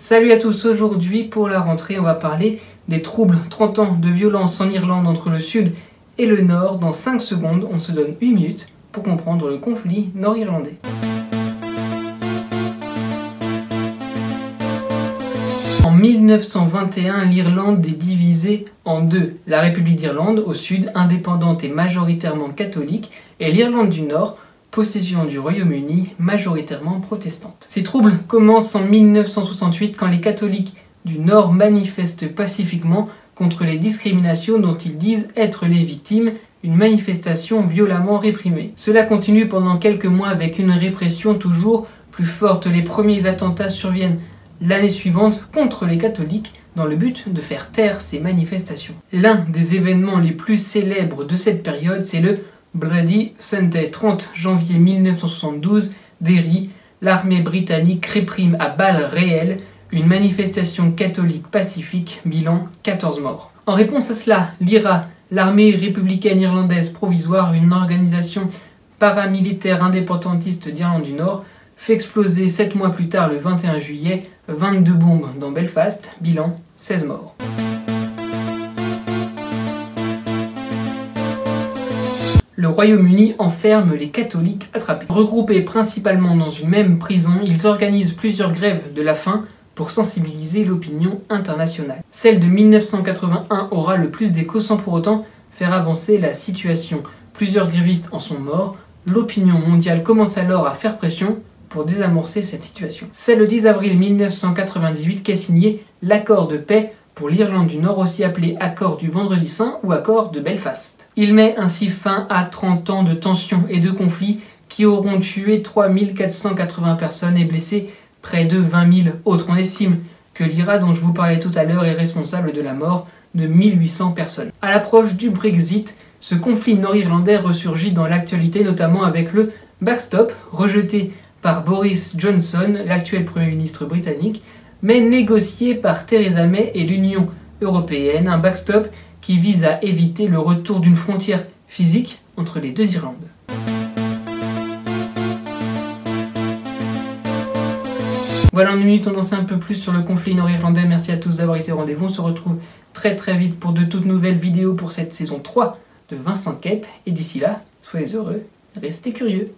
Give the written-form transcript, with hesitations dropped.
Salut à tous, aujourd'hui pour la rentrée on va parler des troubles 30 ans de violence en Irlande entre le sud et le nord. Dans 5 secondes, on se donne 1 minute pour comprendre le conflit nord-irlandais. En 1921, l'Irlande est divisée en deux. La République d'Irlande, au sud, indépendante et majoritairement catholique, et l'Irlande du Nord, possession du Royaume-Uni, majoritairement protestante. Ces troubles commencent en 1968 quand les catholiques du Nord manifestent pacifiquement contre les discriminations dont ils disent être les victimes, une manifestation violemment réprimée. Cela continue pendant quelques mois avec une répression toujours plus forte. Les premiers attentats surviennent l'année suivante contre les catholiques dans le but de faire taire ces manifestations. L'un des événements les plus célèbres de cette période, c'est le Bloody Sunday, 30 janvier 1972, Derry, l'armée britannique réprime à balles réelles une manifestation catholique pacifique, bilan 14 morts. En réponse à cela, l'IRA, l'armée républicaine irlandaise provisoire, une organisation paramilitaire indépendantiste d'Irlande du Nord, fait exploser 7 mois plus tard, le 21 juillet, 22 bombes dans Belfast, bilan 16 morts. Le Royaume-Uni enferme les catholiques attrapés. Regroupés principalement dans une même prison, ils organisent plusieurs grèves de la faim pour sensibiliser l'opinion internationale. Celle de 1981 aura le plus d'écho sans pour autant faire avancer la situation. Plusieurs grévistes en sont morts. L'opinion mondiale commence alors à faire pression pour désamorcer cette situation. C'est le 10 avril 1998 qu'est signé l'accord de paix pour l'Irlande du Nord, aussi appelé accord du Vendredi Saint ou accord de Belfast. Il met ainsi fin à 30 ans de tensions et de conflits qui auront tué 3480 personnes et blessé près de 20 000 autres. On estime que l'IRA dont je vous parlais tout à l'heure est responsable de la mort de 1800 personnes. À l'approche du Brexit, ce conflit nord-irlandais ressurgit dans l'actualité, notamment avec le backstop rejeté par Boris Johnson, l'actuel Premier ministre britannique, mais négocié par Theresa May et l'Union européenne, un backstop qui vise à éviter le retour d'une frontière physique entre les deux Irlandes. Voilà, en 1 minute, on en sait un peu plus sur le conflit nord-irlandais. Merci à tous d'avoir été au rendez-vous. On se retrouve très vite pour de toutes nouvelles vidéos pour cette saison 3 de Vincent Quête. Et d'ici là, soyez heureux, restez curieux.